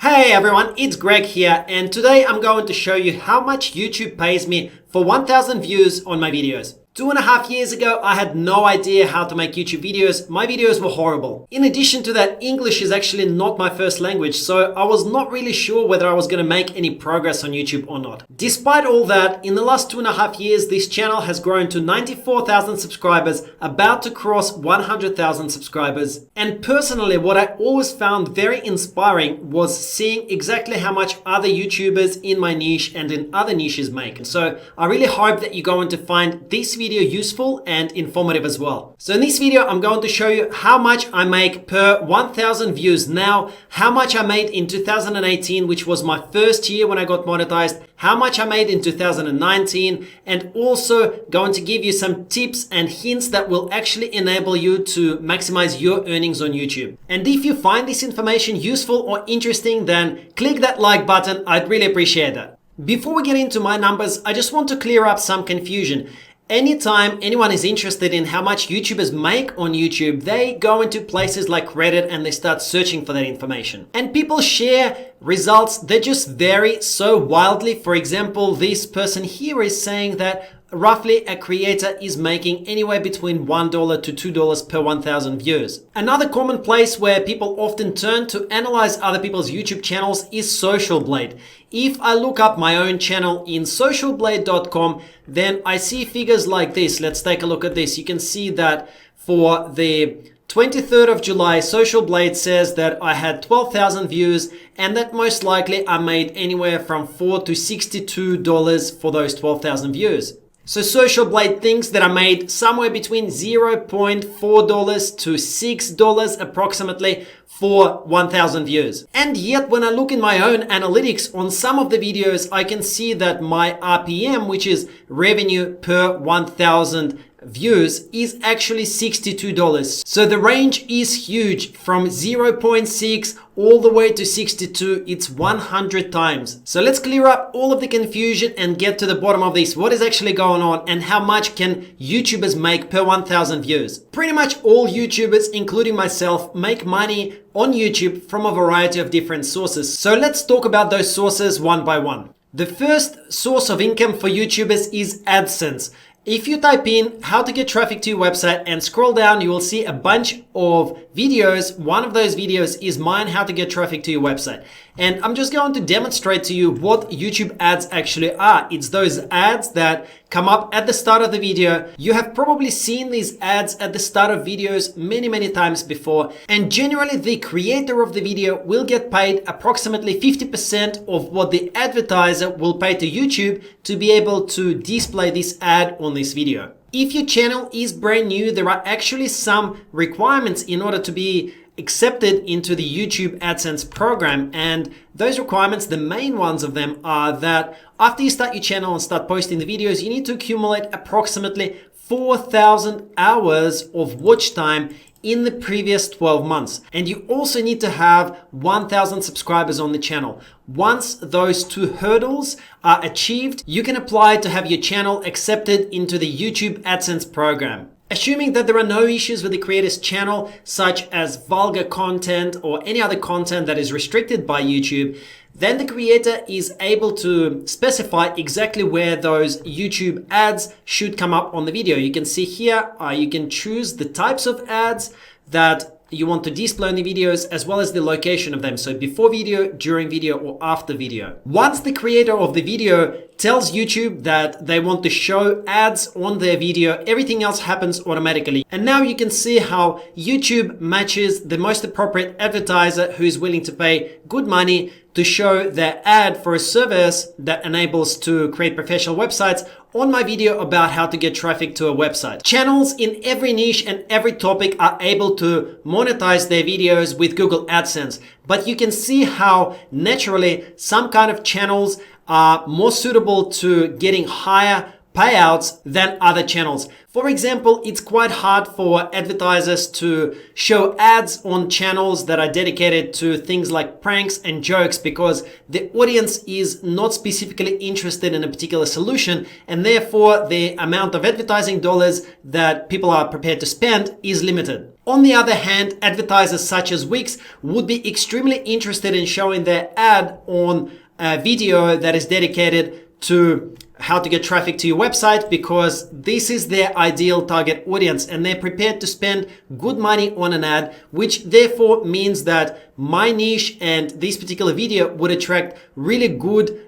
Hey everyone, it's Greg here, and today I'm going to show you how much YouTube pays me for 1,000 views on my videos. 2.5 years ago, I had no idea how to make YouTube videos. My videos were horrible. In addition to that, English is actually not my first language, so I was not really sure whether I was going to make any progress on YouTube or not. Despite all that, in the last 2.5 years, this channel has grown to 94,000 subscribers, about to cross 100,000 subscribers. And personally, what I always found very inspiring was seeing exactly how much other YouTubers in my niche and in other niches make. So I really hope that you're going to find this video useful and informative as well. So in this video, I'm going to show you how much I make per 1,000 views. Now, how much I made in 2018, which was my first year when I got monetized, how much I made in 2019, and also going to give you some tips and hints that will actually enable you to maximize your earnings on YouTube. And if you find this information useful or interesting, then click that like button. I'd really appreciate that. Before we get into my numbers, I just want to clear up some confusion. Anytime anyone is interested in how much YouTubers make on YouTube, they go into places like Reddit and they start searching for that information. And people share results that just vary so wildly. For example, this person here is saying that roughly a creator is making anywhere between $1 to $2 per 1,000 views. Another common place where people often turn to analyze other people's YouTube channels is Social Blade. If I look up my own channel in socialblade.com, then I see figures like this. Let's take a look at this. You can see that for the 23rd of July, Social Blade says that I had 12,000 views and that most likely I made anywhere from $4 to $62 for those 12,000 views. So Social Blade thinks that I made somewhere between $0.4 to $6 approximately for 1,000 views. And yet when I look in my own analytics on some of the videos, I can see that my RPM, which is revenue per 1,000 views, is actually $62. So the range is huge, from 0.6 all the way to 62. It's 100 times. So let's clear up all of the confusion and get to the bottom of this. What is actually going on and how much can YouTubers make per 1,000 views? Pretty much all YouTubers, including myself, make money on YouTube from a variety of different sources. So let's talk about those sources one by one. The first source of income for YouTubers is AdSense. If you type in how to get traffic to your website and scroll down, you will see a bunch of videos. One of those videos is mine, how to get traffic to your website. And I'm just going to demonstrate to you what YouTube ads actually are. It's those ads that come up at the start of the video. You have probably seen these ads at the start of videos many times before. And generally the creator of the video will get paid approximately 50% of what the advertiser will pay to YouTube to be able to display this ad on this video. If your channel is brand new, there are actually some requirements in order to be accepted into the YouTube AdSense program. And those requirements, the main ones of them are that after you start your channel and start posting the videos, you need to accumulate approximately 4,000 hours of watch time in the previous 12 months. And you also need to have 1,000 subscribers on the channel. Once those two hurdles are achieved, you can apply to have your channel accepted into the YouTube AdSense program. Assuming that there are no issues with the creator's channel, such as vulgar content or any other content that is restricted by YouTube, then the creator is able to specify exactly where those YouTube ads should come up on the video. You can see here, you can choose the types of ads that you want to display in the videos, as well as the location of them. So before video, during video, or after video. Once the creator of the video tells YouTube that they want to show ads on their video, everything else happens automatically. And now you can see how YouTube matches the most appropriate advertiser who is willing to pay good money to show their ad for a service that enables to create professional websites on my video about how to get traffic to a website. Channels in every niche and every topic are able to monetize their videos with Google AdSense, but you can see how naturally some kind of channels are more suitable to getting higher payouts than other channels. For example, it's quite hard for advertisers to show ads on channels that are dedicated to things like pranks and jokes because the audience is not specifically interested in a particular solution, and therefore the amount of advertising dollars that people are prepared to spend is limited. On the other hand, advertisers such as Wix would be extremely interested in showing their ad on a video that is dedicated to how to get traffic to your website, because this is their ideal target audience and they're prepared to spend good money on an ad, which therefore means that my niche and this particular video would attract really good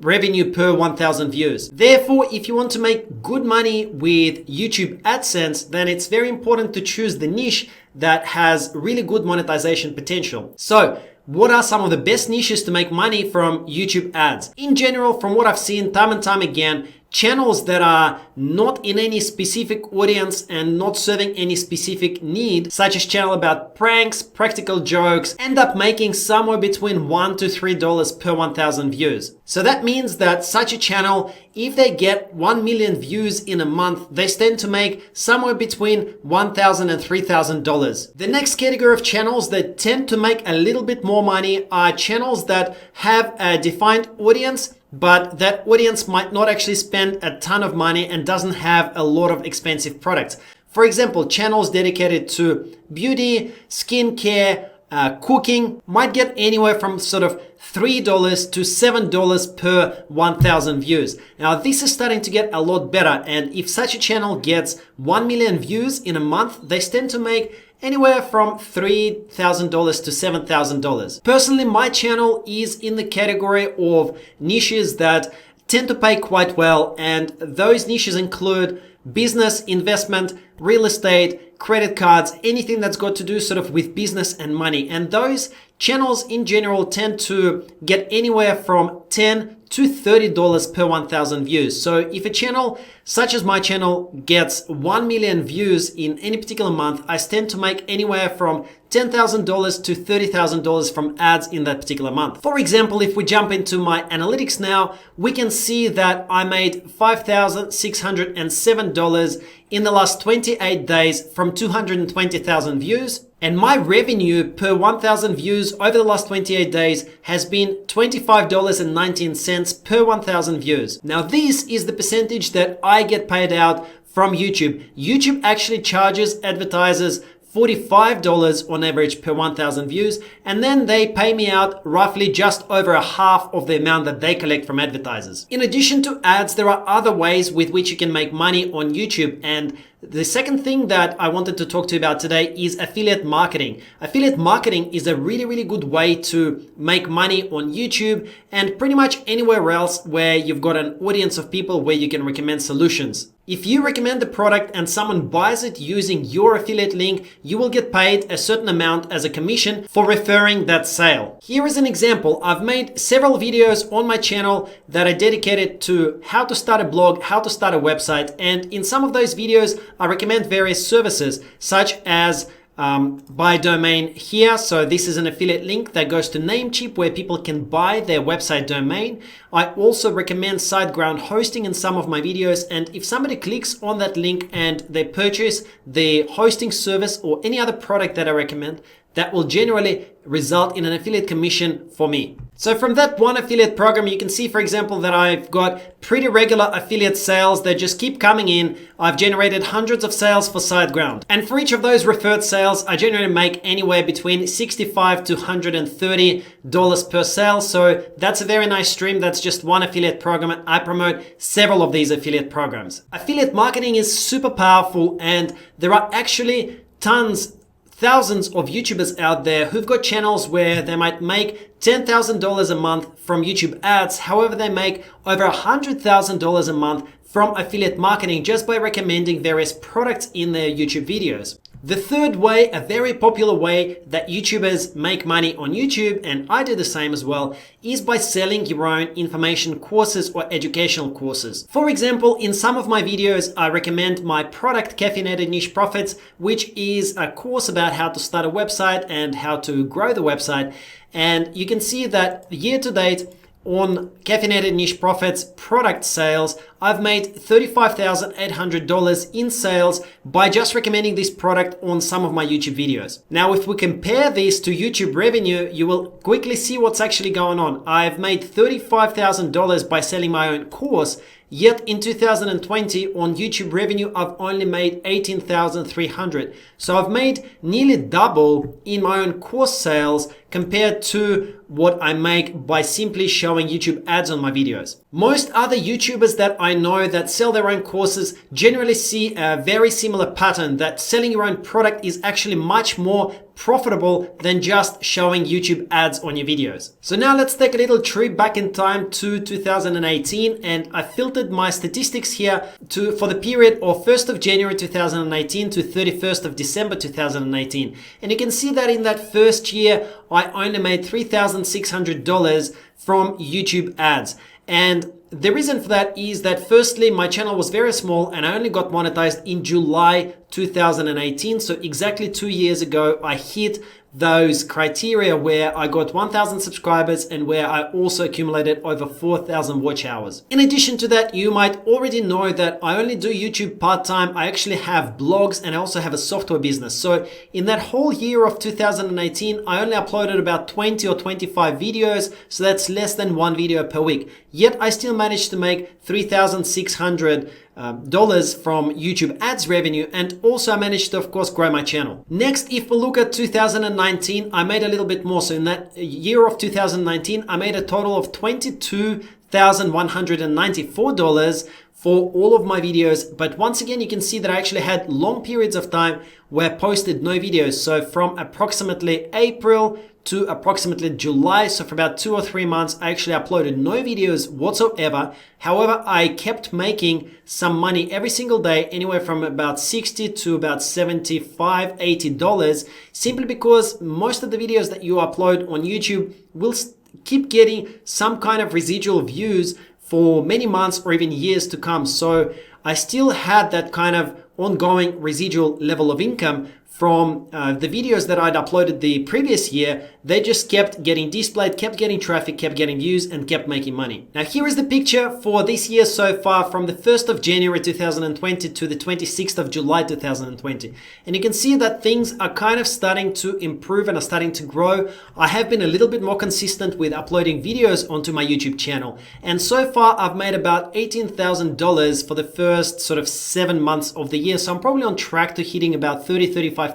revenue per 1,000 views. Therefore, if you want to make good money with YouTube AdSense, then it's very important to choose the niche that has really good monetization potential. So, what are some of the best niches to make money from YouTube ads? In general, from what I've seen time and time again, channels that are not in any specific audience and not serving any specific need, such as channel about pranks, practical jokes, end up making somewhere between $1 to $3 per 1,000 views. So that means that such a channel, if they get 1 million views in a month, they stand to make somewhere between $1,000 and $3,000. The next category of channels that tend to make a little bit more money are channels that have a defined audience, but that audience might not actually spend a ton of money and doesn't have a lot of expensive products. For example, channels dedicated to beauty, skincare, cooking might get anywhere from sort of $3 to $7 per 1,000 views. Now, this is starting to get a lot better, and if such a channel gets 1 million views in a month, they stand to make anywhere from $3,000 to $7,000. Personally, my channel is in the category of niches that tend to pay quite well, and those niches include business, investment, real estate, credit cards, anything that's got to do sort of with business and money. And those channels in general tend to get anywhere from $10 to $30 per 1,000 views. So if a channel such as my channel gets 1 million views in any particular month, I stand to make anywhere from $10,000 to $30,000 from ads in that particular month. For example, if we jump into my analytics now, we can see that I made $5,607 in the last 28 days from 220,000 views. And my revenue per 1,000 views over the last 28 days has been $25.19 per 1,000 views. Now, this is the percentage that I get paid out from YouTube. YouTube actually charges advertisers $45 on average per 1,000 views, and then they pay me out roughly just over a half of the amount that they collect from advertisers. In addition to ads, there are other ways with which you can make money on YouTube, and the second thing that I wanted to talk to you about today is affiliate marketing. Affiliate marketing is a really good way to make money on YouTube and pretty much anywhere else where you've got an audience of people where you can recommend solutions. If you recommend the product and someone buys it using your affiliate link, you will get paid a certain amount as a commission for referring that sale. Here is an example. I've made several videos on my channel that are dedicated to how to start a blog, how to start a website, and in some of those videos, I recommend various services such as buy domain here. So this is an affiliate link that goes to Namecheap where people can buy their website domain. I also recommend SiteGround hosting in some of my videos. And if somebody clicks on that link and they purchase the hosting service or any other product that I recommend, that will generally result in an affiliate commission for me. So from that one affiliate program, you can see, for example, that I've got pretty regular affiliate sales that just keep coming in. I've generated hundreds of sales for SiteGround. And for each of those referred sales, I generally make anywhere between $65 to $130 per sale. So that's a very nice stream. That's just one affiliate program. I promote several of these affiliate programs. Affiliate marketing is super powerful, and there are actually thousands of YouTubers out there who've got channels where they might make $10,000 a month from YouTube ads. However, they make over $100,000 a month from affiliate marketing just by recommending various products in their YouTube videos. The third way, a very popular way that YouTubers make money on YouTube, and I do the same as well, is by selling your own information courses or educational courses. For example, in some of my videos, I recommend my product Caffeinated Niche Profits, which is a course about how to start a website and how to grow the website. And you can see that year to date, on Caffeinated Niche Profits product sales, I've made $35,800 in sales by just recommending this product on some of my YouTube videos. Now, if we compare this to YouTube revenue, you will quickly see what's actually going on. I've made $35,000 by selling my own course, Yet in 2020 on YouTube revenue, I've only made 18,300. So I've made nearly double in my own course sales compared to what I make by simply showing YouTube ads on my videos. Most other YouTubers that I know that sell their own courses generally see a very similar pattern, that selling your own product is actually much more profitable than just showing YouTube ads on your videos. So now let's take a little trip back in time to 2018, and I filtered my statistics here for the period of 1st of January 2018 to 31st of December 2018. And you can see that in that first year, I only made $3,600 from YouTube ads. And the reason for that is that firstly, my channel was very small and I only got monetized in July 2018. So exactly 2 years ago, I hit those criteria where I got 1,000 subscribers and where I also accumulated over 4,000 watch hours. In addition to that, you might already know that I only do YouTube part-time. I actually have blogs and I also have a software business. So in that whole year of 2018, I only uploaded about 20 or 25 videos. So that's less than one video per week. Yet I still managed to make $3,600 from YouTube ads revenue, and also I managed to, of course, grow my channel. Next, if we look at 2019, I made a little bit more. So in that year of 2019, I made a total of $22,194 for all of my videos. But once again, you can see that I actually had long periods of time where I posted no videos. So from approximately April to approximately July, so for about 2 or 3 months, I actually uploaded no videos whatsoever. However, I kept making some money every single day, anywhere from about $60 to about $75, $80, simply because most of the videos that you upload on YouTube will keep getting some kind of residual views for many months or even years to come. So I still had that kind of ongoing residual level of income from the videos that I'd uploaded the previous year. They just kept getting displayed, kept getting traffic, kept getting views, and kept making money. Now here is the picture for this year so far, from the 1st of January 2020 to the 26th of July 2020. And you can see that things are kind of starting to improve and are starting to grow. I have been a little bit more consistent with uploading videos onto my YouTube channel. And so far I've made about $18,000 for the first sort of 7 months of the year. So I'm probably on track to hitting about $35,000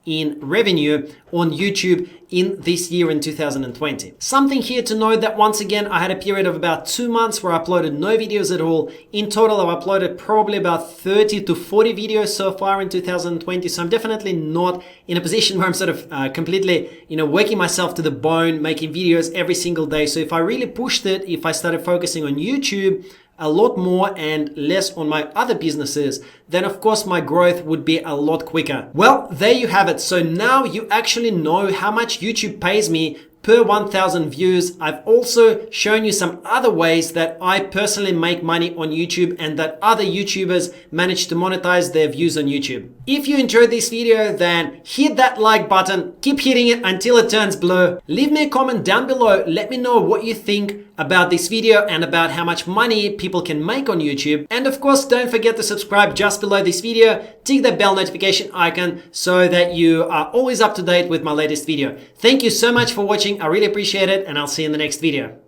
in revenue on YouTube in this year in 2020. Something here to note that once again, I had a period of about 2 months where I uploaded no videos at all. In total, I've uploaded probably about 30 to 40 videos so far in 2020. So I'm definitely not in a position where I'm sort of completely, working myself to the bone, making videos every single day. So if I really pushed it, if I started focusing on YouTube a lot more and less on my other businesses, then of course my growth would be a lot quicker. Well, there you have it. So now you actually know how much YouTube pays me per 1,000 views. I've also shown you some other ways that I personally make money on YouTube and that other YouTubers manage to monetize their views on YouTube. If you enjoyed this video, then hit that like button, keep hitting it until it turns blue. Leave me a comment down below. Let me know what you think about this video and about how much money people can make on YouTube. And of course, don't forget to subscribe just below this video. Tick the bell notification icon so that you are always up to date with my latest video. Thank you so much for watching. I really appreciate it, and I'll see you in the next video.